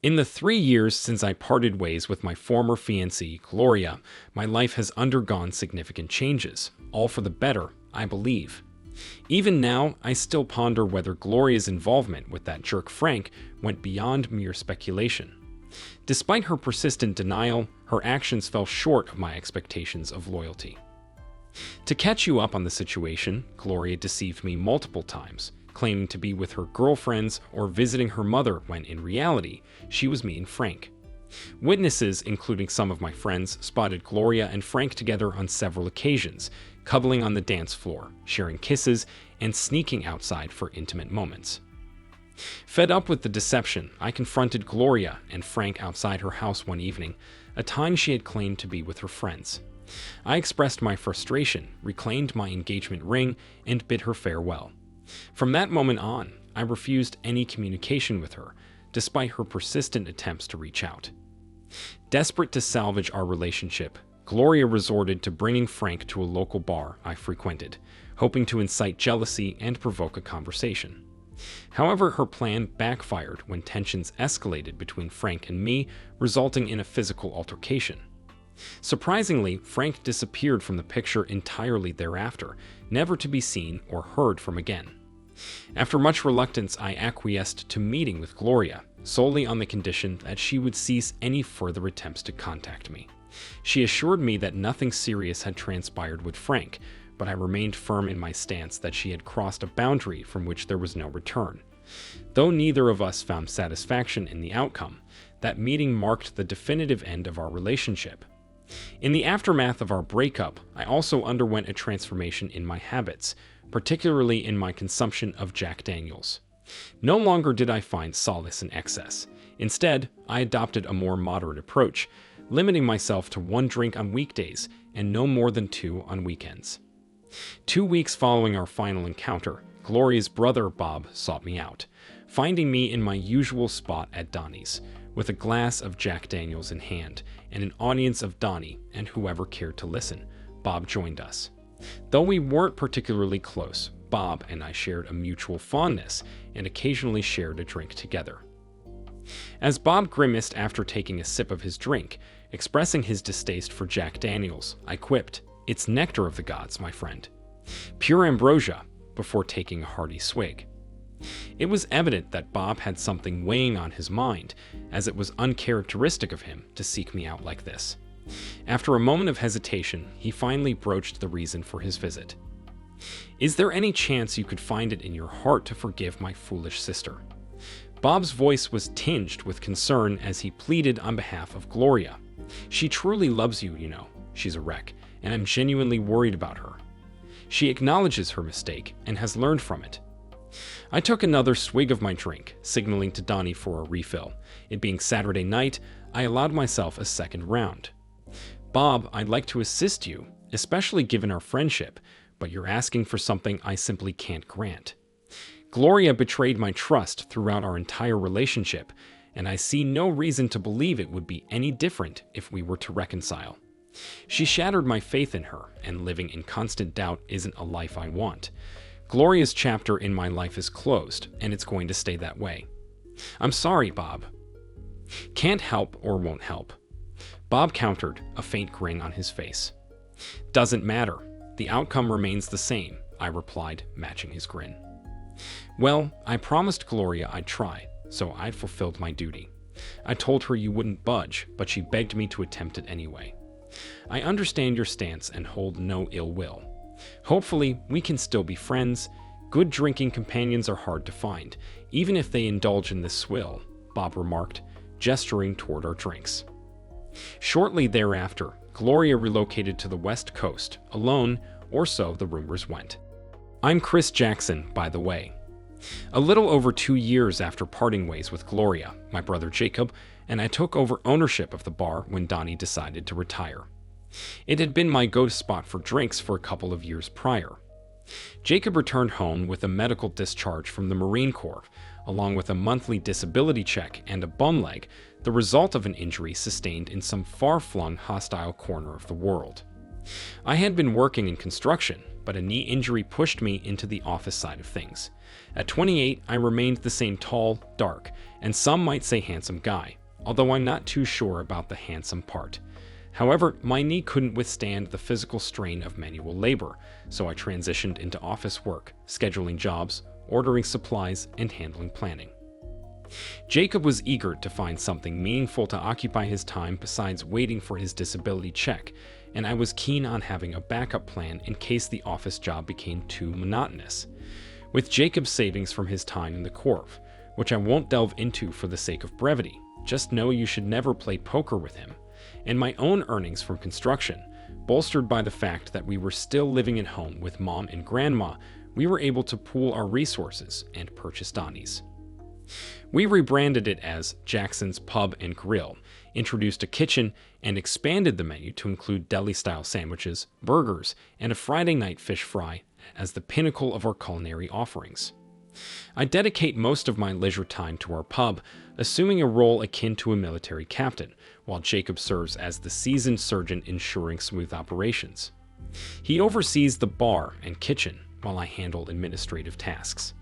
In the 3 years since I parted ways with my former fiancée, Gloria, my life has undergone significant changes, all for the better, I believe. Even now, I still ponder whether Gloria's involvement with that jerk Frank went beyond mere speculation. Despite her persistent denial, her actions fell short of my expectations of loyalty. To catch you up on the situation, Gloria deceived me multiple times, claiming to be with her girlfriends or visiting her mother when in reality, she was meeting Frank. Witnesses, including some of my friends, spotted Gloria and Frank together on several occasions, cuddling on the dance floor, sharing kisses, and sneaking outside for intimate moments. Fed up with the deception, I confronted Gloria and Frank outside her house one evening, a time she had claimed to be with her friends. I expressed my frustration, reclaimed my engagement ring, and bid her farewell. From that moment on, I refused any communication with her, despite her persistent attempts to reach out. Desperate to salvage our relationship, Gloria resorted to bringing Frank to a local bar I frequented, hoping to incite jealousy and provoke a conversation. However, her plan backfired when tensions escalated between Frank and me, resulting in a physical altercation. Surprisingly, Frank disappeared from the picture entirely thereafter, never to be seen or heard from again. After much reluctance, I acquiesced to meeting with Gloria, solely on the condition that she would cease any further attempts to contact me. She assured me that nothing serious had transpired with Frank, but I remained firm in my stance that she had crossed a boundary from which there was no return. Though neither of us found satisfaction in the outcome, that meeting marked the definitive end of our relationship. In the aftermath of our breakup, I also underwent a transformation in my habits, particularly in my consumption of Jack Daniels. No longer did I find solace in excess. Instead, I adopted a more moderate approach, limiting myself to 1 drink on weekdays and no more than 2 on weekends. 2 weeks following our final encounter, Gloria's brother Bob sought me out, finding me in my usual spot at Donnie's, with a glass of Jack Daniels in hand and an audience of Donnie and whoever cared to listen. Bob joined us. Though we weren't particularly close, Bob and I shared a mutual fondness and occasionally shared a drink together. As Bob grimaced after taking a sip of his drink, expressing his distaste for Jack Daniels, I quipped, "It's nectar of the gods, my friend. Pure ambrosia," before taking a hearty swig. It was evident that Bob had something weighing on his mind, as it was uncharacteristic of him to seek me out like this. After a moment of hesitation, he finally broached the reason for his visit. "Is there any chance you could find it in your heart to forgive my foolish sister?" Bob's voice was tinged with concern as he pleaded on behalf of Gloria. "She truly loves you, you know. She's a wreck, and I'm genuinely worried about her. She acknowledges her mistake and has learned from it." I took another swig of my drink, signaling to Donnie for a refill. It being Saturday night, I allowed myself a second round. "Bob, I'd like to assist you, especially given our friendship, but you're asking for something I simply can't grant. Gloria betrayed my trust throughout our entire relationship, and I see no reason to believe it would be any different if we were to reconcile. She shattered my faith in her, and living in constant doubt isn't a life I want. Gloria's chapter in my life is closed, and it's going to stay that way. I'm sorry, Bob." "Can't help or won't help," Bob countered, a faint grin on his face. "Doesn't matter. The outcome remains the same," I replied, matching his grin. "Well, I promised Gloria I'd try, so I'd fulfilled my duty. I told her you wouldn't budge, but she begged me to attempt it anyway. I understand your stance and hold no ill will. Hopefully, we can still be friends. Good drinking companions are hard to find, even if they indulge in this swill," Bob remarked, gesturing toward our drinks. Shortly thereafter, Gloria relocated to the West Coast, alone, or so the rumors went. I'm Chris Jackson, by the way. A little over 2 years after parting ways with Gloria, my brother Jacob and I took over ownership of the bar when Donnie decided to retire. It had been my go-to spot for drinks for a couple of years prior. Jacob returned home with a medical discharge from the Marine Corps, along with a monthly disability check and a bum leg, the result of an injury sustained in some far-flung hostile corner of the world. I had been working in construction, but a knee injury pushed me into the office side of things. At 28, I remained the same tall, dark, and some might say handsome guy, although I'm not too sure about the handsome part. However, my knee couldn't withstand the physical strain of manual labor, so I transitioned into office work, scheduling jobs, ordering supplies, and handling planning. Jacob was eager to find something meaningful to occupy his time besides waiting for his disability check, and I was keen on having a backup plan in case the office job became too monotonous. With Jacob's savings from his time in the Corp, which I won't delve into for the sake of brevity, just know you should never play poker with him, and my own earnings from construction, bolstered by the fact that we were still living at home with Mom and Grandma, we were able to pool our resources and purchase Donnie's. We rebranded it as Jackson's Pub and Grill, introduced a kitchen, and expanded the menu to include deli-style sandwiches, burgers, and a Friday night fish fry as the pinnacle of our culinary offerings. I dedicate most of my leisure time to our pub, assuming a role akin to a military captain, while Jacob serves as the seasoned surgeon ensuring smooth operations. He oversees the bar and kitchen, while I handle administrative tasks.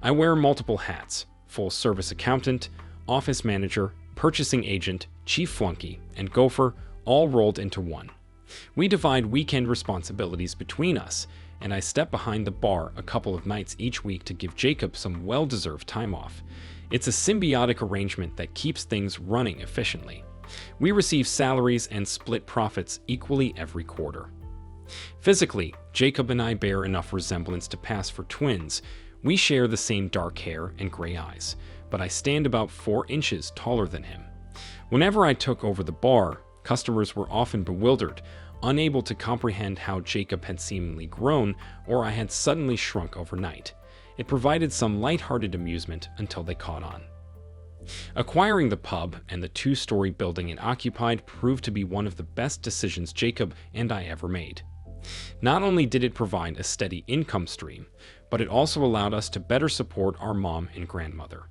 I wear multiple hats: full-service accountant, office manager, purchasing agent, chief flunky, and gopher, all rolled into one. We divide weekend responsibilities between us, and I step behind the bar a couple of nights each week to give Jacob some well-deserved time off. It's a symbiotic arrangement that keeps things running efficiently. We receive salaries and split profits equally every quarter. Physically, Jacob and I bear enough resemblance to pass for twins. We share the same dark hair and gray eyes, but I stand about 4 inches taller than him. Whenever I took over the bar, customers were often bewildered, unable to comprehend how Jacob had seemingly grown or I had suddenly shrunk overnight. It provided some lighthearted amusement until they caught on. Acquiring the pub and the 2-story building it occupied proved to be one of the best decisions Jacob and I ever made. Not only did it provide a steady income stream, but it also allowed us to better support our mom and grandmother.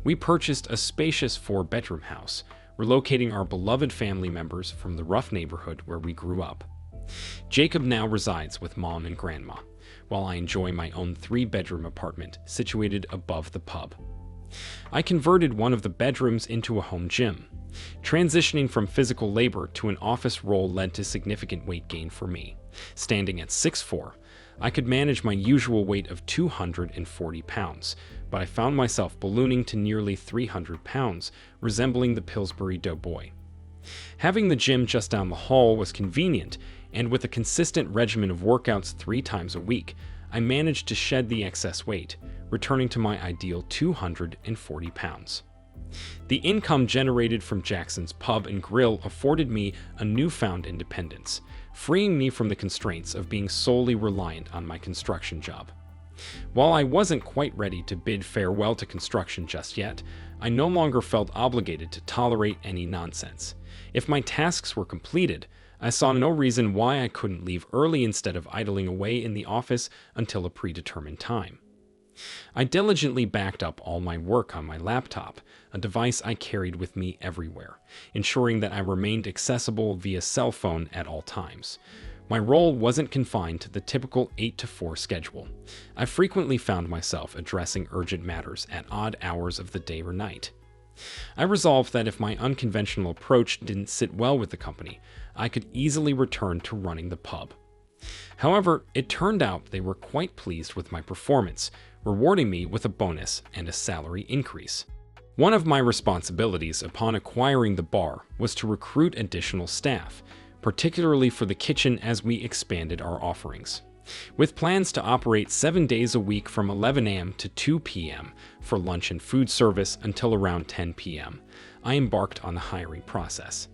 We purchased a spacious 4-bedroom house, relocating our beloved family members from the rough neighborhood where we grew up. Jacob now resides with Mom and Grandma, while I enjoy my own 3-bedroom apartment situated above the pub. I converted one of the bedrooms into a home gym. Transitioning from physical labor to an office role led to significant weight gain for me. Standing at 6'4", I could manage my usual weight of 240 pounds, but I found myself ballooning to nearly 300 pounds, resembling the Pillsbury Doughboy. Having the gym just down the hall was convenient, and with a consistent regimen of workouts 3 times a week, I managed to shed the excess weight, returning to my ideal 240 pounds. The income generated from Jackson's Pub and Grill afforded me a newfound independence, freeing me from the constraints of being solely reliant on my construction job. While I wasn't quite ready to bid farewell to construction just yet, I no longer felt obligated to tolerate any nonsense. If my tasks were completed, I saw no reason why I couldn't leave early instead of idling away in the office until a predetermined time. I diligently backed up all my work on my laptop, a device I carried with me everywhere, ensuring that I remained accessible via cell phone at all times. My role wasn't confined to the typical 8-to-4 schedule. I frequently found myself addressing urgent matters at odd hours of the day or night. I resolved that if my unconventional approach didn't sit well with the company, I could easily return to running the pub. However, it turned out they were quite pleased with my performance, rewarding me with a bonus and a salary increase. One of my responsibilities upon acquiring the bar was to recruit additional staff, particularly for the kitchen as we expanded our offerings. With plans to operate 7 days a week from 11 a.m. to 2 p.m. for lunch and food service until around 10 p.m., I embarked on the hiring process.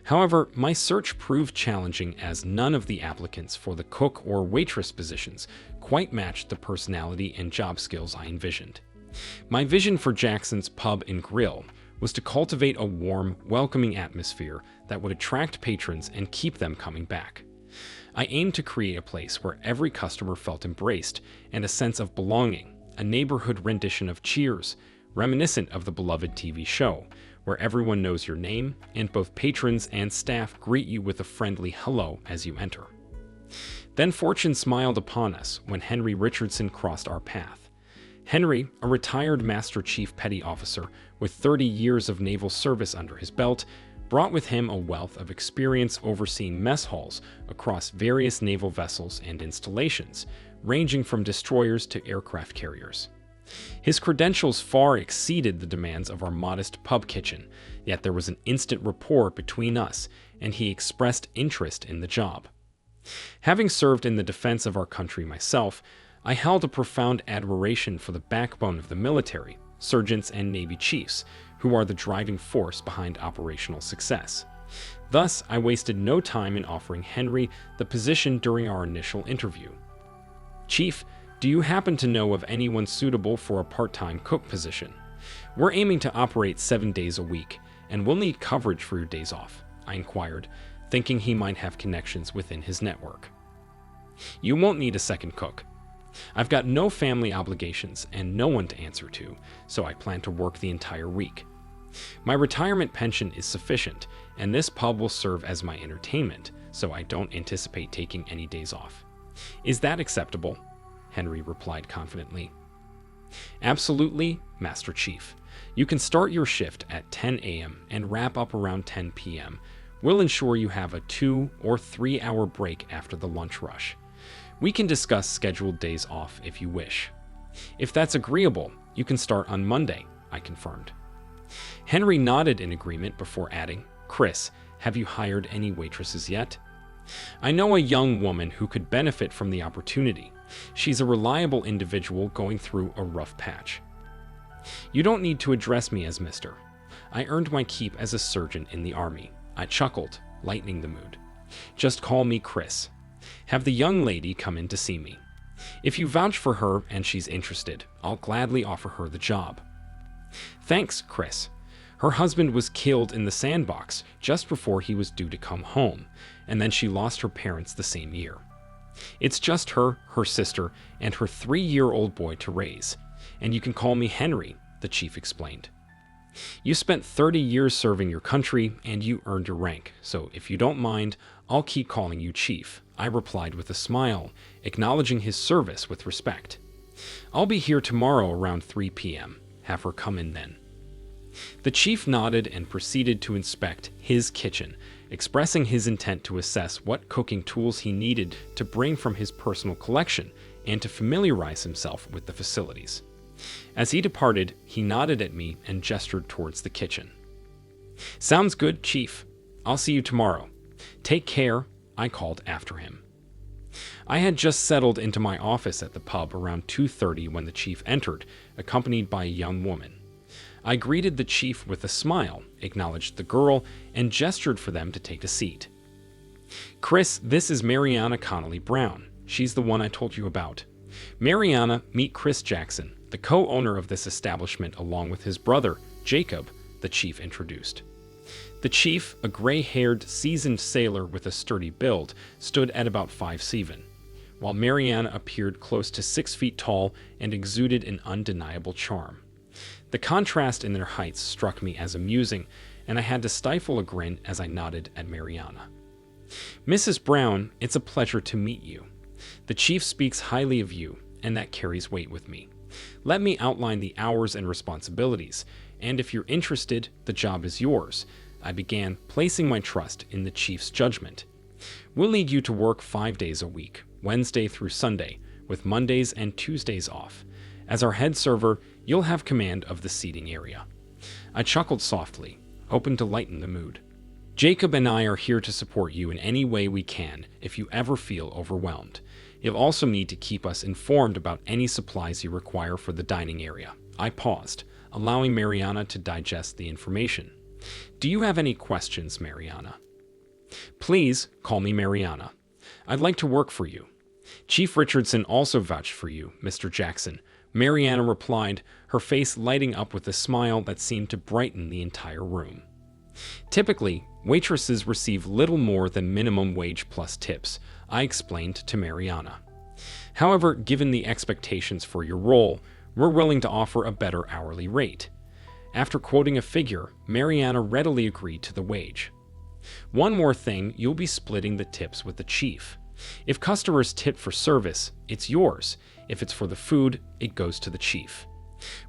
However, my search proved challenging as none of the applicants for the cook or waitress positions quite matched the personality and job skills I envisioned. My vision for Jackson's Pub and Grill was to cultivate a warm, welcoming atmosphere that would attract patrons and keep them coming back. I aimed to create a place where every customer felt embraced and a sense of belonging, a neighborhood rendition of Cheers, reminiscent of the beloved TV show, where everyone knows your name and both patrons and staff greet you with a friendly hello as you enter. Then fortune smiled upon us when Henry Richardson crossed our path. Henry, a retired Master Chief Petty Officer with 30 years of naval service under his belt, brought with him a wealth of experience overseeing mess halls across various naval vessels and installations, ranging from destroyers to aircraft carriers. His credentials far exceeded the demands of our modest pub kitchen, yet there was an instant rapport between us, and he expressed interest in the job. Having served in the defense of our country myself, I held a profound admiration for the backbone of the military, sergeants and Navy chiefs, who are the driving force behind operational success. Thus, I wasted no time in offering Henry the position during our initial interview. "Chief, do you happen to know of anyone suitable for a part-time cook position? We're aiming to operate 7 days a week, and we'll need coverage for your days off," I inquired, thinking he might have connections within his network. "You won't need a second cook. I've got no family obligations and no one to answer to, so I plan to work the entire week. My retirement pension is sufficient, and this pub will serve as my entertainment, so I don't anticipate taking any days off. Is that acceptable?" Henry replied confidently. "Absolutely, Master Chief. You can start your shift at 10 a.m. and wrap up around 10 p.m. We'll ensure you have a 2 or 3 hour break after the lunch rush. We can discuss scheduled days off if you wish. If that's agreeable, you can start on Monday," I confirmed. Henry nodded in agreement before adding, "Chris, have you hired any waitresses yet? I know a young woman who could benefit from the opportunity. She's a reliable individual going through a rough patch." "You don't need to address me as Mr. I earned my keep as a surgeon in the Army," I chuckled, lightening the mood. "Just call me Chris. Have the young lady come in to see me. If you vouch for her and she's interested, I'll gladly offer her the job." "Thanks, Chris. Her husband was killed in the sandbox just before he was due to come home, and then she lost her parents the same year. It's just her, her sister, and her 3-year-old boy to raise, and you can call me Henry," the chief explained. "You spent 30 years serving your country, and you earned your rank, so if you don't mind, I'll keep calling you Chief," I replied with a smile, acknowledging his service with respect. "I'll be here tomorrow around 3 p.m. Have her come in then." The chief nodded and proceeded to inspect his kitchen, expressing his intent to assess what cooking tools he needed to bring from his personal collection and to familiarize himself with the facilities. As he departed, he nodded at me and gestured towards the kitchen. "Sounds good, Chief. I'll see you tomorrow. Take care," I called after him. I had just settled into my office at the pub around 2:30 when the chief entered, accompanied by a young woman. I greeted the chief with a smile, acknowledged the girl, and gestured for them to take a seat. "Chris, this is Mariana Connolly Brown. She's the one I told you about. Mariana, meet Chris Jackson, the co-owner of this establishment, along with his brother, Jacob," the chief introduced. The chief, a gray-haired, seasoned sailor with a sturdy build, stood at about 5'7", while Mariana appeared close to 6 feet tall and exuded an undeniable charm. The contrast in their heights struck me as amusing, and I had to stifle a grin as I nodded at Mariana. "Mrs. Brown, it's a pleasure to meet you. The chief speaks highly of you, and that carries weight with me. Let me outline the hours and responsibilities, and if you're interested, the job is yours," I began, placing my trust in the chief's judgment. "We'll need you to work 5 days a week, Wednesday through Sunday, with Mondays and Tuesdays off. As our head server, you'll have command of the seating area." I chuckled softly, hoping to lighten the mood. "Jacob and I are here to support you in any way we can if you ever feel overwhelmed. You'll also need to keep us informed about any supplies you require for the dining area." I paused, allowing Mariana to digest the information. "Do you have any questions, Mariana?" "Please call me Mariana. I'd like to work for you. Chief Richardson also vouched for you, Mr. Jackson," Mariana replied, her face lighting up with a smile that seemed to brighten the entire room. "Typically, waitresses receive little more than minimum wage plus tips," I explained to Mariana. "However, given the expectations for your role, we're willing to offer a better hourly rate." After quoting a figure, Mariana readily agreed to the wage. "One more thing, you'll be splitting the tips with the chief. If customers tip for service, it's yours. If it's for the food, it goes to the chief.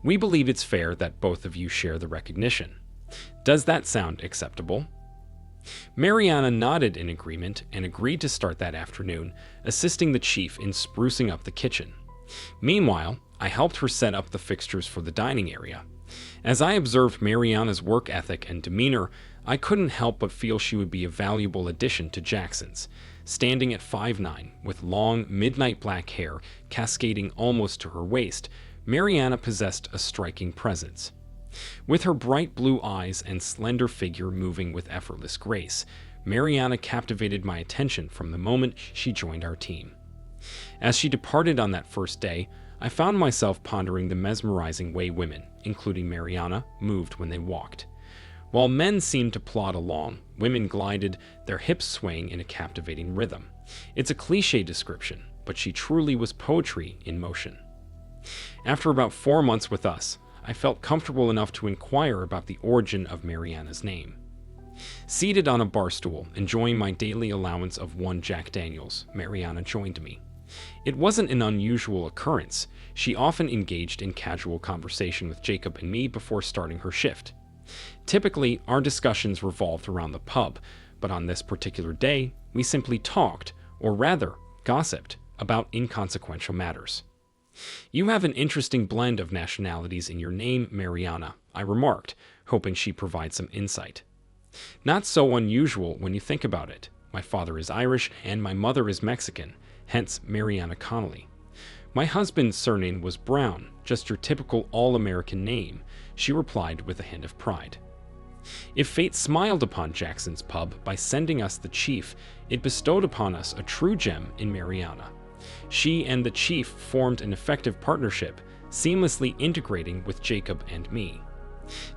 We believe it's fair that both of you share the recognition. Does that sound acceptable?" Mariana nodded in agreement and agreed to start that afternoon, assisting the chief in sprucing up the kitchen. Meanwhile, I helped her set up the fixtures for the dining area. As I observed Mariana's work ethic and demeanor, I couldn't help but feel she would be a valuable addition to Jackson's. Standing at 5'9", with long, midnight black hair cascading almost to her waist, Mariana possessed a striking presence. With her bright blue eyes and slender figure moving with effortless grace, Mariana captivated my attention from the moment she joined our team. As she departed on that first day, I found myself pondering the mesmerizing way women, including Mariana, moved when they walked. While men seemed to plod along, women glided, their hips swaying in a captivating rhythm. It's a cliché description, but she truly was poetry in motion. After about 4 months with us, I felt comfortable enough to inquire about the origin of Mariana's name. Seated on a bar stool, enjoying my daily allowance of 1 Jack Daniels, Mariana joined me. It wasn't an unusual occurrence. She often engaged in casual conversation with Jacob and me before starting her shift. Typically, our discussions revolved around the pub, but on this particular day, we simply talked, or rather, gossiped, about inconsequential matters. "You have an interesting blend of nationalities in your name, Mariana," I remarked, hoping she'd provide some insight. "Not so unusual when you think about it. My father is Irish and my mother is Mexican, hence Mariana Connolly. My husband's surname was Brown, just your typical all-American name," she replied with a hint of pride. If fate smiled upon Jackson's pub by sending us the chief, it bestowed upon us a true gem in Mariana. She and the chief formed an effective partnership, seamlessly integrating with Jacob and me.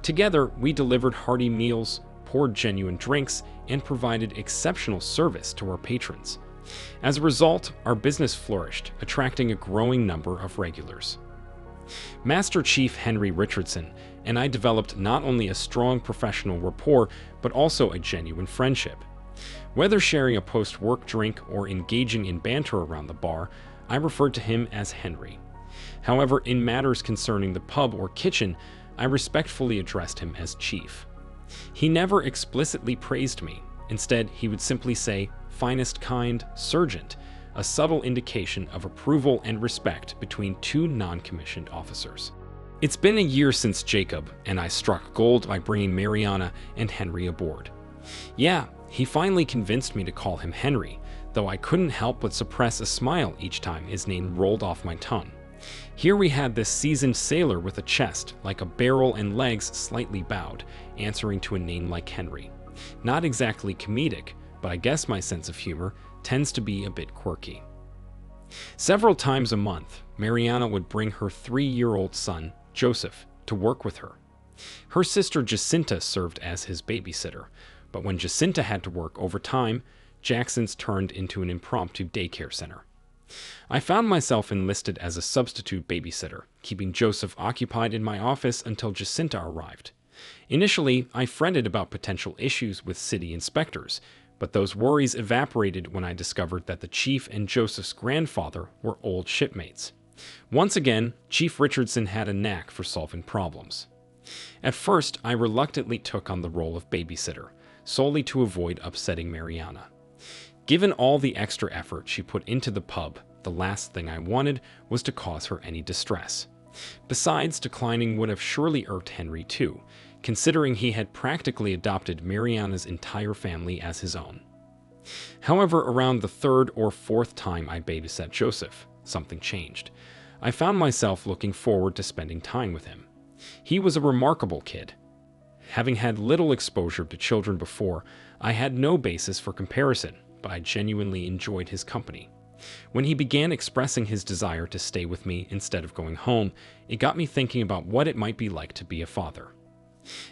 Together, we delivered hearty meals, poured genuine drinks, and provided exceptional service to our patrons. As a result, our business flourished, attracting a growing number of regulars. Master Chief Henry Richardson and I developed not only a strong professional rapport, but also a genuine friendship. Whether sharing a post-work drink or engaging in banter around the bar, I referred to him as Henry. However, in matters concerning the pub or kitchen, I respectfully addressed him as Chief. He never explicitly praised me. Instead, he would simply say, "Finest kind, Sergeant," a subtle indication of approval and respect between 2 non-commissioned officers. It's been a year since Jacob and I struck gold by bringing Mariana and Henry aboard. Yeah, he finally convinced me to call him Henry, though I couldn't help but suppress a smile each time his name rolled off my tongue. Here we had this seasoned sailor with a chest like a barrel and legs slightly bowed, answering to a name like Henry. Not exactly comedic, but I guess my sense of humor tends to be a bit quirky. Several times a month, Mariana would bring her 3-year-old son, Joseph, to work with her. Her sister Jacinta served as his babysitter, but when Jacinta had to work overtime, Jackson's turned into an impromptu daycare center. I found myself enlisted as a substitute babysitter, keeping Joseph occupied in my office until Jacinta arrived. Initially, I fretted about potential issues with city inspectors, but those worries evaporated when I discovered that the chief and Joseph's grandfather were old shipmates. Once again, Chief Richardson had a knack for solving problems. At first, I reluctantly took on the role of babysitter, solely to avoid upsetting Mariana. Given all the extra effort she put into the pub, the last thing I wanted was to cause her any distress. Besides, declining would have surely irked Henry too, considering he had practically adopted Mariana's entire family as his own. However, around the 3rd or 4th time I babysat Joseph, something changed. I found myself looking forward to spending time with him. He was a remarkable kid. Having had little exposure to children before, I had no basis for comparison, but I genuinely enjoyed his company. When he began expressing his desire to stay with me instead of going home, it got me thinking about what it might be like to be a father.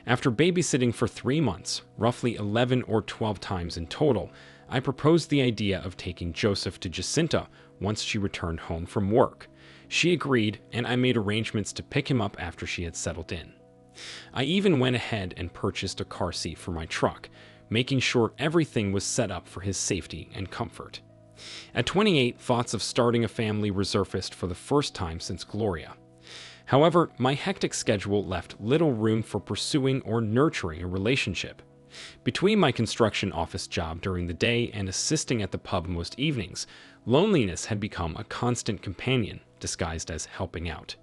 After babysitting for 3 months, roughly 11 or 12 times in total, I proposed the idea of taking Joseph to Jacinta once she returned home from work. She agreed, and I made arrangements to pick him up after she had settled in. I even went ahead and purchased a car seat for my truck, making sure everything was set up for his safety and comfort. At 28, thoughts of starting a family resurfaced for the first time since Gloria. However, my hectic schedule left little room for pursuing or nurturing a relationship. Between my construction office job during the day and assisting at the pub most evenings, loneliness had become a constant companion, disguised as helping out.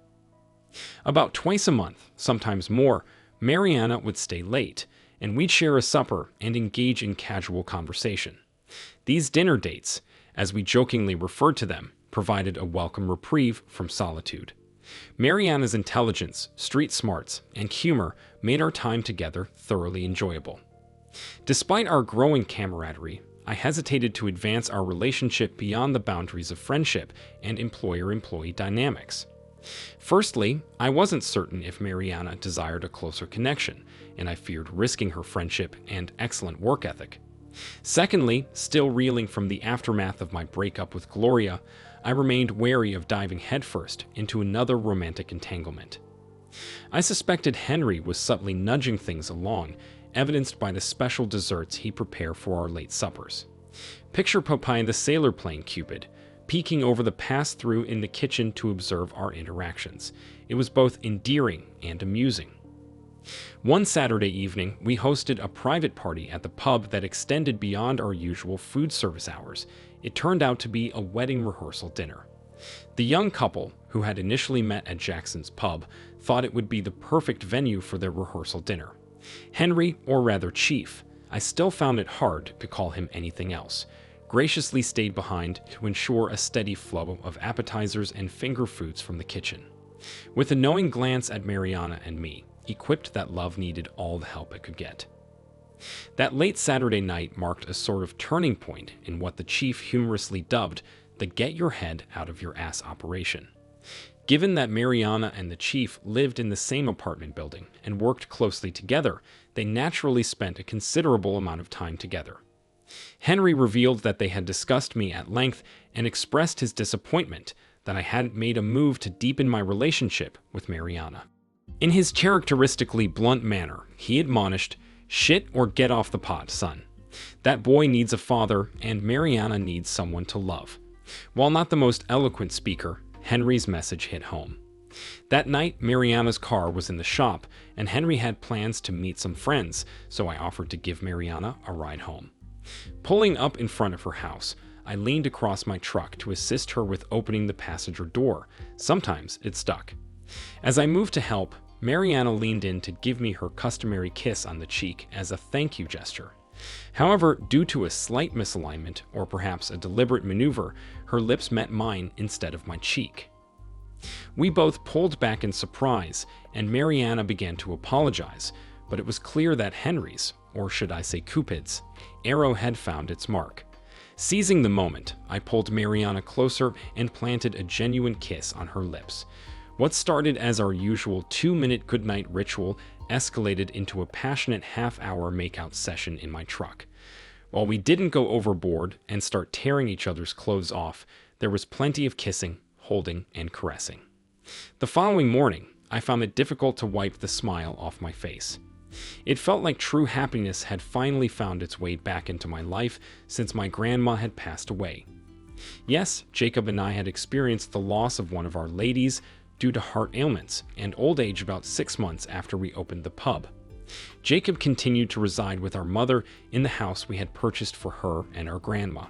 About twice a month, sometimes more, Mariana would stay late, and we'd share a supper and engage in casual conversation. These dinner dates, as we jokingly referred to them, provided a welcome reprieve from solitude. Mariana's intelligence, street smarts, and humor made our time together thoroughly enjoyable. Despite our growing camaraderie, I hesitated to advance our relationship beyond the boundaries of friendship and employer-employee dynamics. Firstly, I wasn't certain if Mariana desired a closer connection, and I feared risking her friendship and excellent work ethic. Secondly, still reeling from the aftermath of my breakup with Gloria, I remained wary of diving headfirst into another romantic entanglement. I suspected Henry was subtly nudging things along, evidenced by the special desserts he prepared for our late suppers. Picture Popeye the Sailor playing Cupid, peeking over the pass-through in the kitchen to observe our interactions. It was both endearing and amusing. One Saturday evening, we hosted a private party at the pub that extended beyond our usual food service hours. It turned out to be a wedding rehearsal dinner. The young couple, who had initially met at Jackson's pub, thought it would be the perfect venue for their rehearsal dinner. Henry, or rather Chief, I still found it hard to call him anything else, graciously stayed behind to ensure a steady flow of appetizers and finger foods from the kitchen. With a knowing glance at Mariana and me, he quipped that love needed all the help it could get. That late Saturday night marked a sort of turning point in what the Chief humorously dubbed the get your head out of your ass operation. Given that Mariana and the Chief lived in the same apartment building and worked closely together, they naturally spent a considerable amount of time together. Henry revealed that they had discussed me at length and expressed his disappointment that I hadn't made a move to deepen my relationship with Mariana. In his characteristically blunt manner, he admonished, "Shit or get off the pot, son. That boy needs a father, and Mariana needs someone to love." While not the most eloquent speaker, Henry's message hit home. That night, Mariana's car was in the shop, and Henry had plans to meet some friends, so I offered to give Mariana a ride home. Pulling up in front of her house, I leaned across my truck to assist her with opening the passenger door. Sometimes it stuck. As I moved to help, Mariana leaned in to give me her customary kiss on the cheek as a thank you gesture. However, due to a slight misalignment, or perhaps a deliberate maneuver, her lips met mine instead of my cheek. We both pulled back in surprise, and Mariana began to apologize, but it was clear that Henry's, or should I say Cupid's, arrow had found its mark. Seizing the moment, I pulled Mariana closer and planted a genuine kiss on her lips. What started as our usual 2-minute goodnight ritual escalated into a passionate half-hour makeout session in my truck. While we didn't go overboard and start tearing each other's clothes off, there was plenty of kissing, holding, and caressing. The following morning, I found it difficult to wipe the smile off my face. It felt like true happiness had finally found its way back into my life since my grandma had passed away. Yes, Jacob and I had experienced the loss of one of our ladies due to heart ailments and old age about 6 months after we opened the pub. Jacob continued to reside with our mother in the house we had purchased for her and our grandma.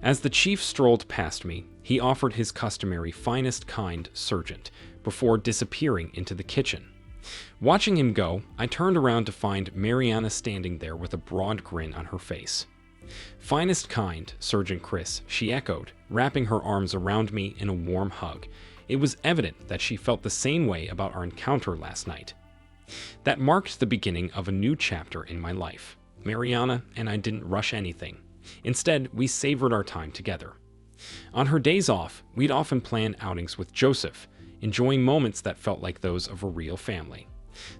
As the Chief strolled past me, he offered his customary finest kind sergeant before disappearing into the kitchen. Watching him go, I turned around to find Mariana standing there with a broad grin on her face. "Finest kind, Sergeant Chris," she echoed, wrapping her arms around me in a warm hug. It was evident that she felt the same way about our encounter last night. That marked the beginning of a new chapter in my life. Mariana and I didn't rush anything. Instead, we savored our time together. On her days off, we'd often plan outings with Joseph, enjoying moments that felt like those of a real family.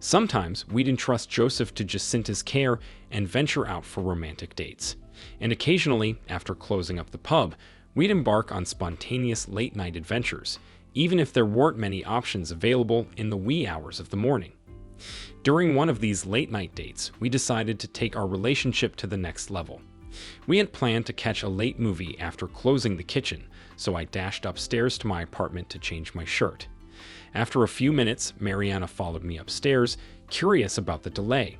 Sometimes we'd entrust Joseph to Jacinta's care and venture out for romantic dates. And occasionally, after closing up the pub, we'd embark on spontaneous late-night adventures, even if there weren't many options available in the wee hours of the morning. During one of these late-night dates, we decided to take our relationship to the next level. We had planned to catch a late movie after closing the kitchen, so I dashed upstairs to my apartment to change my shirt. After a few minutes, Mariana followed me upstairs, curious about the delay.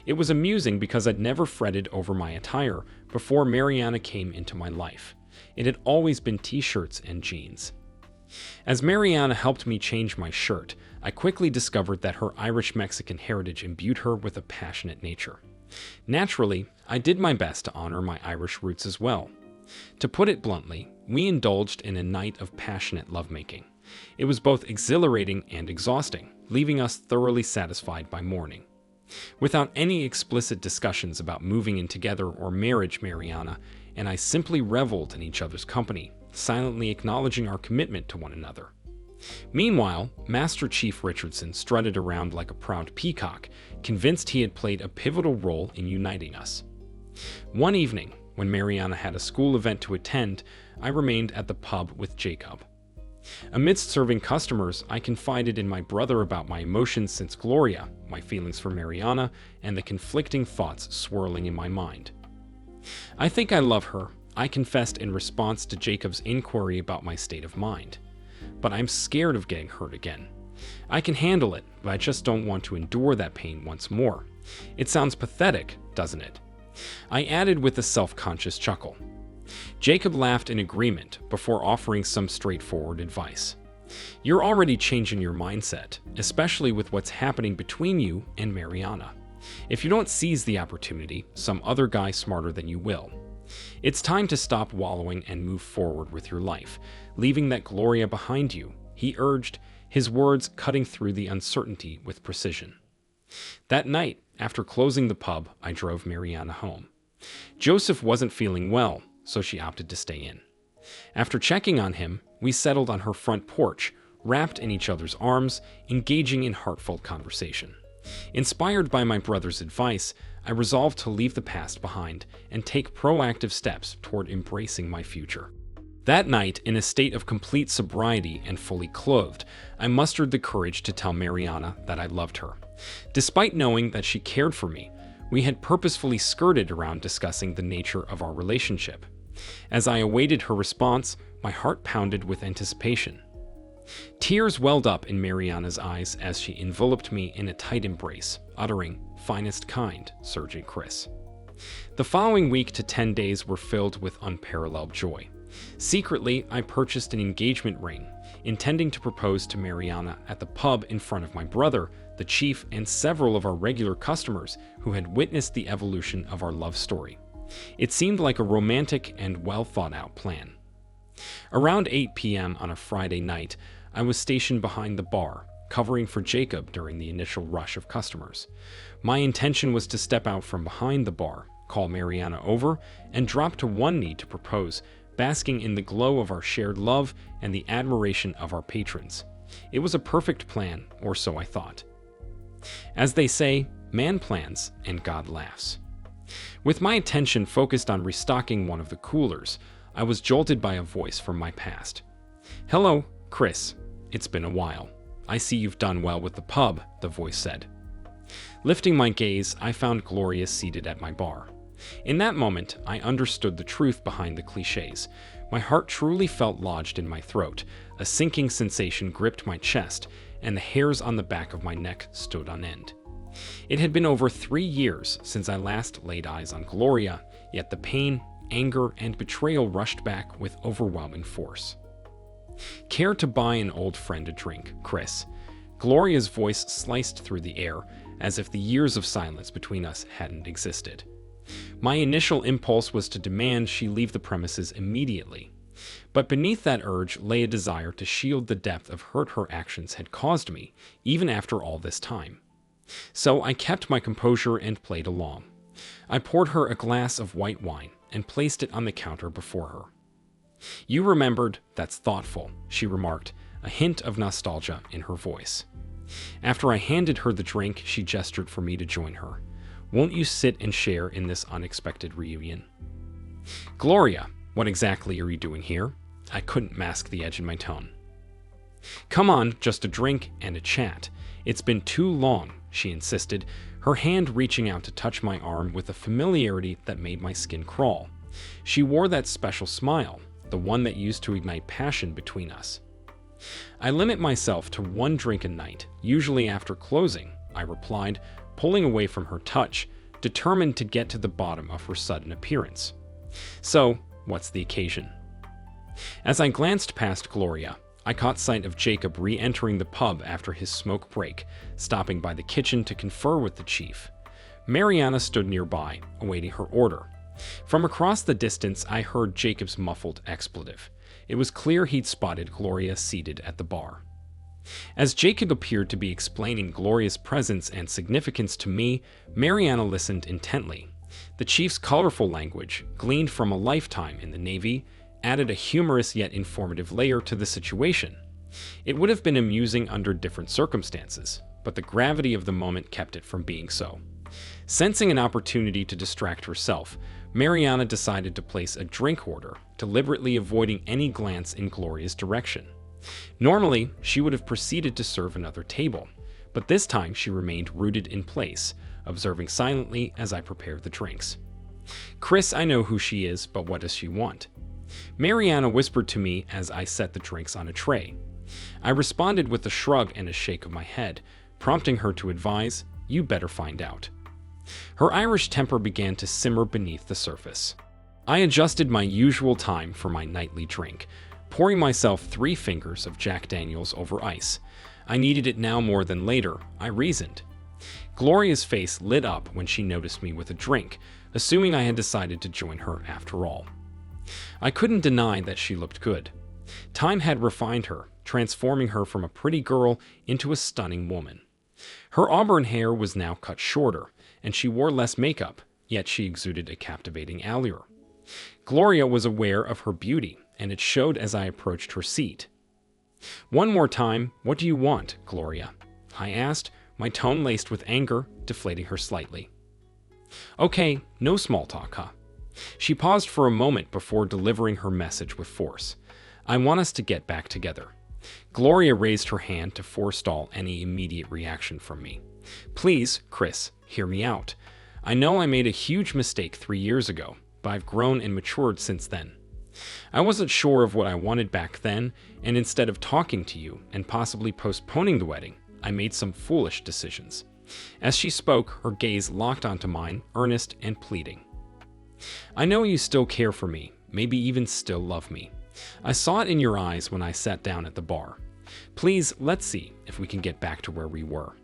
It was amusing because I'd never fretted over my attire before Mariana came into my life. It had always been t-shirts and jeans. As Mariana helped me change my shirt, I quickly discovered that her Irish-Mexican heritage imbued her with a passionate nature. Naturally, I did my best to honor my Irish roots as well. To put it bluntly, we indulged in a night of passionate lovemaking. It was both exhilarating and exhausting, leaving us thoroughly satisfied by morning. Without any explicit discussions about moving in together or marriage, Mariana and I simply reveled in each other's company, silently acknowledging our commitment to one another. Meanwhile, Master Chief Richardson strutted around like a proud peacock, convinced he had played a pivotal role in uniting us. One evening, when Mariana had a school event to attend, I remained at the pub with Jacob. Amidst serving customers, I confided in my brother about my emotions since Gloria, my feelings for Mariana, and the conflicting thoughts swirling in my mind. "I think I love her," I confessed in response to Jacob's inquiry about my state of mind. "But I'm scared of getting hurt again. I can handle it, but I just don't want to endure that pain once more. It sounds pathetic, doesn't it?" I added with a self-conscious chuckle. Jacob laughed in agreement before offering some straightforward advice. "You're already changing your mindset, especially with what's happening between you and Mariana. If you don't seize the opportunity, some other guy smarter than you will. It's time to stop wallowing and move forward with your life, leaving that Gloria behind you," he urged, his words cutting through the uncertainty with precision. That night, after closing the pub, I drove Mariana home. Joseph wasn't feeling well, so she opted to stay in. After checking on him, we settled on her front porch, wrapped in each other's arms, engaging in heartfelt conversation. Inspired by my brother's advice, I resolved to leave the past behind and take proactive steps toward embracing my future. That night, in a state of complete sobriety and fully clothed, I mustered the courage to tell Mariana that I loved her. Despite knowing that she cared for me, we had purposefully skirted around discussing the nature of our relationship. As I awaited her response, my heart pounded with anticipation. Tears welled up in Mariana's eyes as she enveloped me in a tight embrace, uttering, "Finest kind, Sergeant Chris." The following week to 10 days were filled with unparalleled joy. Secretly, I purchased an engagement ring, intending to propose to Mariana at the pub in front of my brother, the chief, and several of our regular customers who had witnessed the evolution of our love story. It seemed like a romantic and well-thought-out plan. Around 8 p.m. on a Friday night, I was stationed behind the bar, covering for Jacob during the initial rush of customers. My intention was to step out from behind the bar, call Mariana over, and drop to one knee to propose, basking in the glow of our shared love and the admiration of our patrons. It was a perfect plan, or so I thought. As they say, man plans and God laughs. With my attention focused on restocking one of the coolers, I was jolted by a voice from my past. "Hello, Chris. It's been a while. I see you've done well with the pub," the voice said. Lifting my gaze, I found Gloria seated at my bar. In that moment, I understood the truth behind the cliches. My heart truly felt lodged in my throat, a sinking sensation gripped my chest, and the hairs on the back of my neck stood on end. It had been over 3 years since I last laid eyes on Gloria, yet the pain, anger, and betrayal rushed back with overwhelming force. "Care to buy an old friend a drink, Chris?" Gloria's voice sliced through the air, as if the years of silence between us hadn't existed. My initial impulse was to demand she leave the premises immediately. But beneath that urge lay a desire to shield the depth of hurt her actions had caused me, even after all this time. So I kept my composure and played along. I poured her a glass of white wine and placed it on the counter before her. "You remembered, that's thoughtful," she remarked, a hint of nostalgia in her voice. After I handed her the drink, she gestured for me to join her. "Won't you sit and share in this unexpected reunion?" "Gloria, what exactly are you doing here?" I couldn't mask the edge in my tone. "Come on, just a drink and a chat. It's been too long," she insisted, her hand reaching out to touch my arm with a familiarity that made my skin crawl. She wore that special smile, the one that used to ignite passion between us. "I limit myself to one drink a night, usually after closing," I replied, pulling away from her touch, determined to get to the bottom of her sudden appearance. "So, what's the occasion?" As I glanced past Gloria, I caught sight of Jacob re-entering the pub after his smoke break, stopping by the kitchen to confer with the chief. Mariana stood nearby, awaiting her order. From across the distance, I heard Jacob's muffled expletive. It was clear he'd spotted Gloria seated at the bar. As Jacob appeared to be explaining Gloria's presence and significance to me, Mariana listened intently. The chief's colorful language, gleaned from a lifetime in the Navy, added a humorous yet informative layer to the situation. It would have been amusing under different circumstances, but the gravity of the moment kept it from being so. Sensing an opportunity to distract herself, Mariana decided to place a drink order, deliberately avoiding any glance in Gloria's direction. Normally, she would have proceeded to serve another table, but this time she remained rooted in place, observing silently as I prepared the drinks. "Chris, I know who she is, but what does she want?" Mariana whispered to me as I set the drinks on a tray. I responded with a shrug and a shake of my head, prompting her to advise, "You better find out." Her Irish temper began to simmer beneath the surface. I adjusted my usual time for my nightly drink, pouring myself 3 fingers of Jack Daniels over ice. I needed it now more than later, I reasoned. Gloria's face lit up when she noticed me with a drink, assuming I had decided to join her after all. I couldn't deny that she looked good. Time had refined her, transforming her from a pretty girl into a stunning woman. Her auburn hair was now cut shorter, and she wore less makeup, yet she exuded a captivating allure. Gloria was aware of her beauty, and it showed as I approached her seat. "One more time, what do you want, Gloria?" I asked, my tone laced with anger, deflating her slightly. "Okay, no small talk, huh?" She paused for a moment before delivering her message with force. "I want us to get back together." Gloria raised her hand to forestall any immediate reaction from me. "Please, Chris, hear me out. I know I made a huge mistake 3 years ago, but I've grown and matured since then. I wasn't sure of what I wanted back then, and instead of talking to you and possibly postponing the wedding, I made some foolish decisions." As she spoke, her gaze locked onto mine, earnest and pleading. "I know you still care for me, maybe even still love me. I saw it in your eyes when I sat down at the bar. Please, let's see if we can get back to where we were.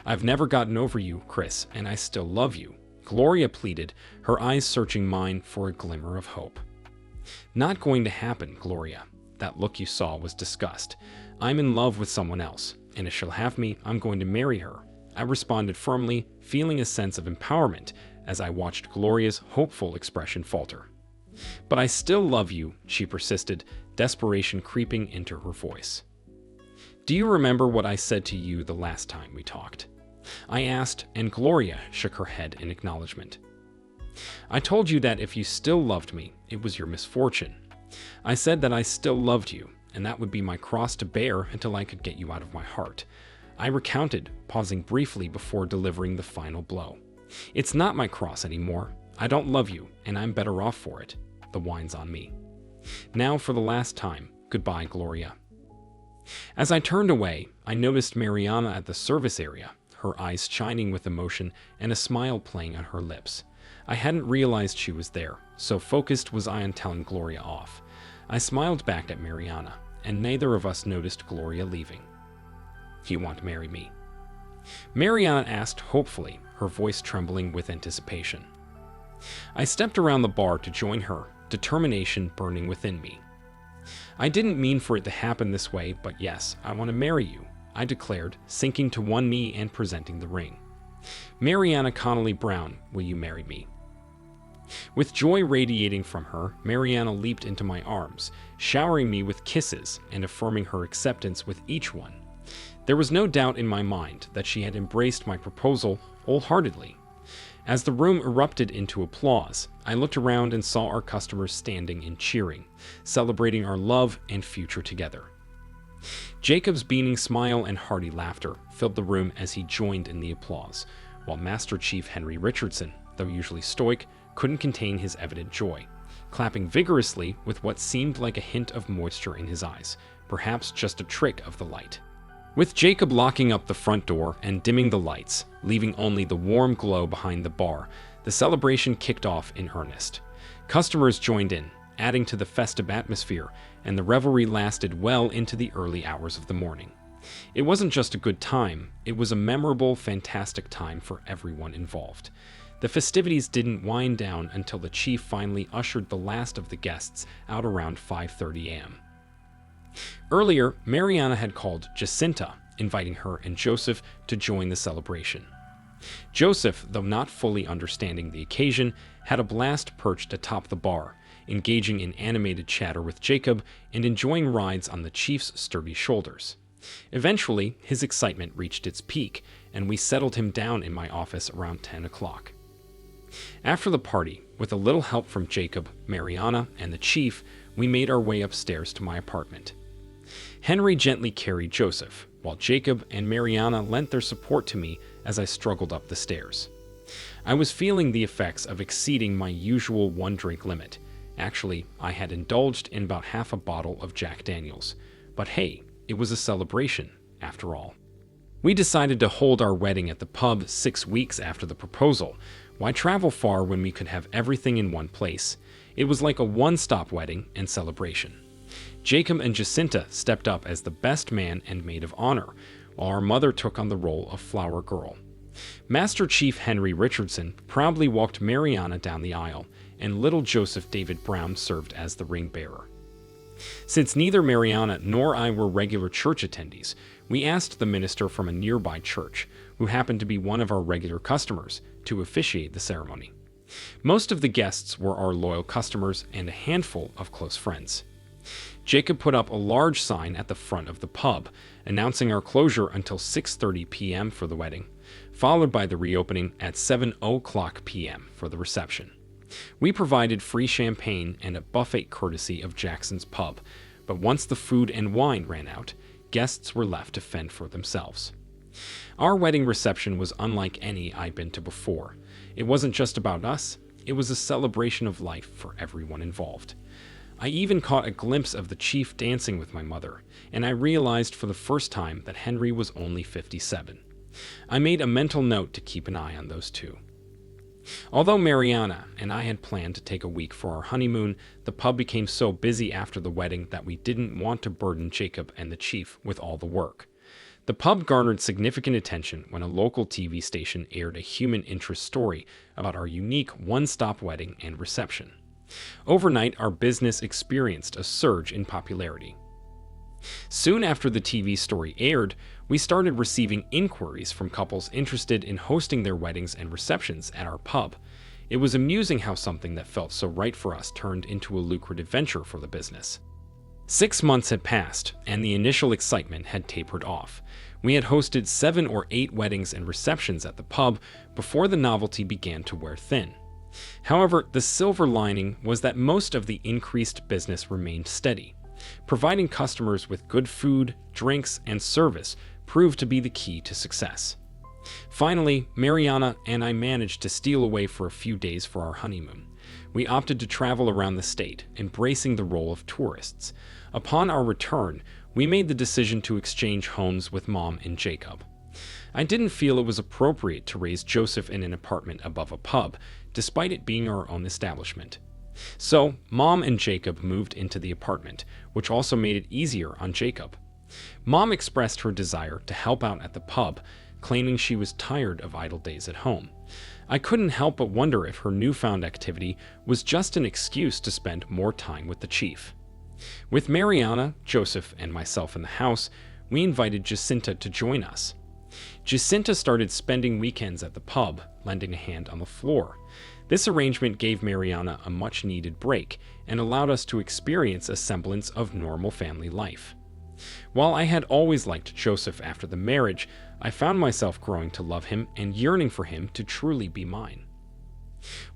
I've never gotten over you, Chris, and I still love you," Gloria pleaded, her eyes searching mine for a glimmer of hope. "Not going to happen, Gloria." That look you saw was disgust. "I'm in love with someone else, and if she'll have me, I'm going to marry her," I responded firmly, feeling a sense of empowerment as I watched Gloria's hopeful expression falter. "But I still love you," she persisted, desperation creeping into her voice. "Do you remember what I said to you the last time we talked?" I asked, and Gloria shook her head in acknowledgement. "I told you that if you still loved me, it was your misfortune. I said that I still loved you, and that would be my cross to bear until I could get you out of my heart," I recounted, pausing briefly before delivering the final blow. "It's not my cross anymore. I don't love you, and I'm better off for it. The wine's on me. Now, for the last time, goodbye, Gloria." As I turned away, I noticed Mariana at the service area, her eyes shining with emotion and a smile playing on her lips. I hadn't realized she was there, so focused was I on telling Gloria off. I smiled back at Mariana, and neither of us noticed Gloria leaving. "You want to marry me?" Mariana asked hopefully, her voice trembling with anticipation. I stepped around the bar to join her, determination burning within me. "I didn't mean for it to happen this way, but yes, I want to marry you," I declared, sinking to one knee and presenting the ring. "Mariana Connolly Brown, will you marry me?" With joy radiating from her, Mariana leaped into my arms, showering me with kisses and affirming her acceptance with each one. There was no doubt in my mind that she had embraced my proposal wholeheartedly. As the room erupted into applause, I looked around and saw our customers standing and cheering, celebrating our love and future together. Jacob's beaming smile and hearty laughter filled the room as he joined in the applause, while Master Chief Henry Richardson, though usually stoic, couldn't contain his evident joy, clapping vigorously with what seemed like a hint of moisture in his eyes, perhaps just a trick of the light. With Jacob locking up the front door and dimming the lights, leaving only the warm glow behind the bar, the celebration kicked off in earnest. Customers joined in, adding to the festive atmosphere, and the revelry lasted well into the early hours of the morning. It wasn't just a good time, it was a memorable, fantastic time for everyone involved. The festivities didn't wind down until the chief finally ushered the last of the guests out around 5:30 a.m. Earlier, Mariana had called Jacinta, inviting her and Joseph to join the celebration. Joseph, though not fully understanding the occasion, had a blast perched atop the bar, engaging in animated chatter with Jacob and enjoying rides on the chief's sturdy shoulders. Eventually, his excitement reached its peak, and we settled him down in my office around 10 o'clock. After the party, with a little help from Jacob, Mariana, and the chief, we made our way upstairs to my apartment. Henry gently carried Joseph, while Jacob and Mariana lent their support to me as I struggled up the stairs. I was feeling the effects of exceeding my usual one-drink limit. Actually, I had indulged in about half a bottle of Jack Daniels. But hey, it was a celebration, after all. We decided to hold our wedding at the pub 6 weeks after the proposal. Why travel far when we could have everything in one place? It was like a one-stop wedding and celebration. Jacob and Jacinta stepped up as the best man and maid of honor, while our mother took on the role of flower girl. Master Chief Henry Richardson proudly walked Mariana down the aisle, and little Joseph David Brown served as the ring bearer. Since neither Mariana nor I were regular church attendees, we asked the minister from a nearby church, who happened to be one of our regular customers, to officiate the ceremony. Most of the guests were our loyal customers and a handful of close friends. Jacob put up a large sign at the front of the pub, announcing our closure until 6:30 p.m. for the wedding, followed by the reopening at 7:00 p.m. for the reception. We provided free champagne and a buffet courtesy of Jackson's Pub, but once the food and wine ran out, guests were left to fend for themselves. Our wedding reception was unlike any I'd been to before. It wasn't just about us, it was a celebration of life for everyone involved. I even caught a glimpse of the chief dancing with my mother, and I realized for the first time that Henry was only 57. I made a mental note to keep an eye on those two. Although Mariana and I had planned to take a week for our honeymoon, the pub became so busy after the wedding that we didn't want to burden Jacob and the chief with all the work. The pub garnered significant attention when a local TV station aired a human interest story about our unique one-stop wedding and reception. Overnight, our business experienced a surge in popularity. Soon after the TV story aired, we started receiving inquiries from couples interested in hosting their weddings and receptions at our pub. It was amusing how something that felt so right for us turned into a lucrative venture for the business. 6 months had passed, and the initial excitement had tapered off. We had hosted 7 or 8 weddings and receptions at the pub before the novelty began to wear thin. However, the silver lining was that most of the increased business remained steady. Providing customers with good food, drinks, and service proved to be the key to success. Finally, Mariana and I managed to steal away for a few days for our honeymoon. We opted to travel around the state, embracing the role of tourists. Upon our return, we made the decision to exchange homes with Mom and Jacob. I didn't feel it was appropriate to raise Joseph in an apartment above a pub, despite it being our own establishment. So, Mom and Jacob moved into the apartment, which also made it easier on Jacob. Mom expressed her desire to help out at the pub, claiming she was tired of idle days at home. I couldn't help but wonder if her newfound activity was just an excuse to spend more time with the chief. With Mariana, Joseph, and myself in the house, we invited Jacinta to join us. Jacinta started spending weekends at the pub, lending a hand on the floor. This arrangement gave Mariana a much-needed break and allowed us to experience a semblance of normal family life. While I had always liked Joseph after the marriage, I found myself growing to love him and yearning for him to truly be mine.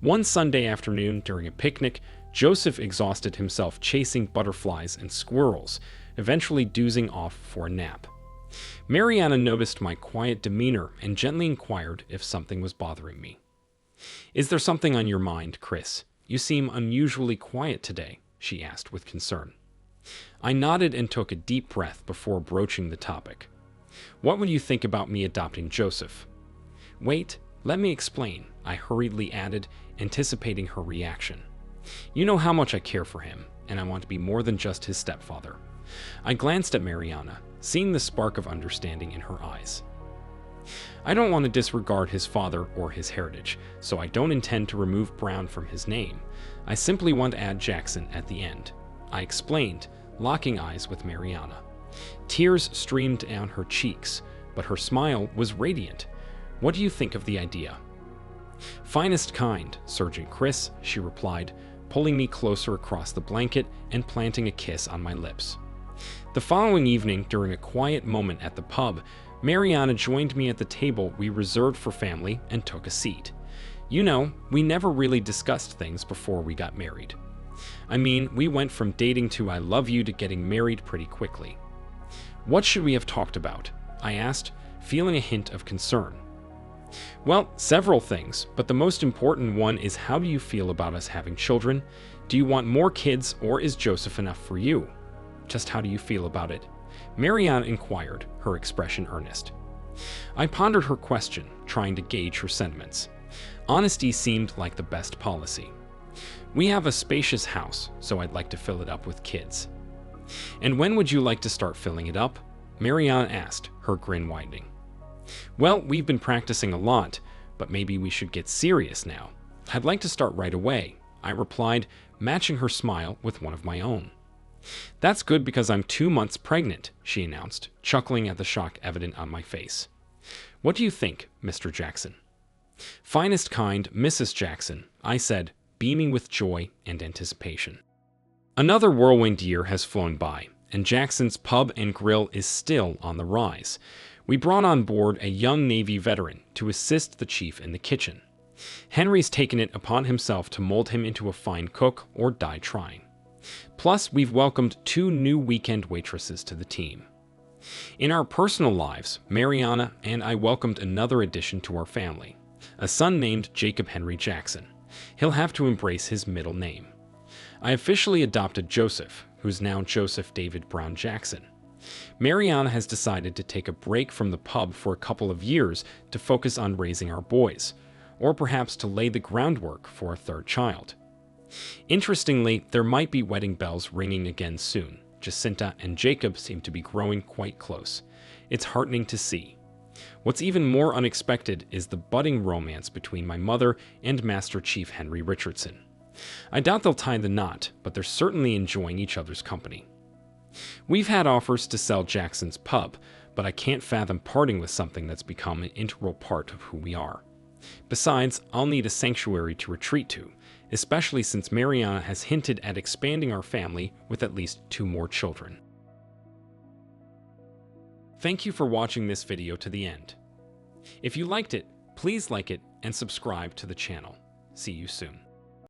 One Sunday afternoon during a picnic, Joseph exhausted himself chasing butterflies and squirrels, eventually dozing off for a nap. Mariana noticed my quiet demeanor and gently inquired if something was bothering me. "Is there something on your mind, Chris? You seem unusually quiet today," she asked with concern. I nodded and took a deep breath before broaching the topic. "What would you think about me adopting Joseph?" "Wait, let me explain," I hurriedly added, anticipating her reaction. "You know how much I care for him, and I want to be more than just his stepfather." I glanced at Mariana, seeing the spark of understanding in her eyes. "I don't want to disregard his father or his heritage, so I don't intend to remove Brown from his name. I simply want to add Jackson at the end," I explained, locking eyes with Mariana. Tears streamed down her cheeks, but her smile was radiant. "What do you think of the idea?" "Finest kind, Sergeant Chris," she replied, pulling me closer across the blanket and planting a kiss on my lips. The following evening, during a quiet moment at the pub, Mariana joined me at the table we reserved for family and took a seat. You know, we never really discussed things before we got married. I mean, we went from dating to I love you to getting married pretty quickly. "What should we have talked about?" I asked, feeling a hint of concern. "Well, several things, but the most important one is how do you feel about us having children? Do you want more kids, or is Joseph enough for you? Just how do you feel about it?" Mariana inquired, her expression earnest. I pondered her question, trying to gauge her sentiments. Honesty seemed like the best policy. "We have a spacious house, so I'd like to fill it up with kids." "And when would you like to start filling it up?" Mariana asked, her grin widening. "Well, we've been practicing a lot, but maybe we should get serious now. I'd like to start right away," I replied, matching her smile with one of my own. "That's good because I'm 2 months pregnant," she announced, chuckling at the shock evident on my face. "What do you think, Mr. Jackson?" "Finest kind, Mrs. Jackson," I said, beaming with joy and anticipation. Another whirlwind year has flown by, and Jackson's Pub and Grill is still on the rise. We brought on board a young Navy veteran to assist the chief in the kitchen. Henry's taken it upon himself to mold him into a fine cook or die trying. Plus, we've welcomed 2 new weekend waitresses to the team. In our personal lives, Mariana and I welcomed another addition to our family, a son named Jacob Henry Jackson. He'll have to embrace his middle name. I officially adopted Joseph, who's now Joseph David Brown Jackson. Mariana has decided to take a break from the pub for a couple of years to focus on raising our boys, or perhaps to lay the groundwork for a 3rd child. Interestingly, there might be wedding bells ringing again soon. Jacinta and Jacob seem to be growing quite close. It's heartening to see. What's even more unexpected is the budding romance between my mother and Master Chief Henry Richardson. I doubt they'll tie the knot, but they're certainly enjoying each other's company. We've had offers to sell Jackson's Pub, but I can't fathom parting with something that's become an integral part of who we are. Besides, I'll need a sanctuary to retreat to, especially since Mariana has hinted at expanding our family with at least 2 more children. Thank you for watching this video to the end. If you liked it, please like it and subscribe to the channel. See you soon.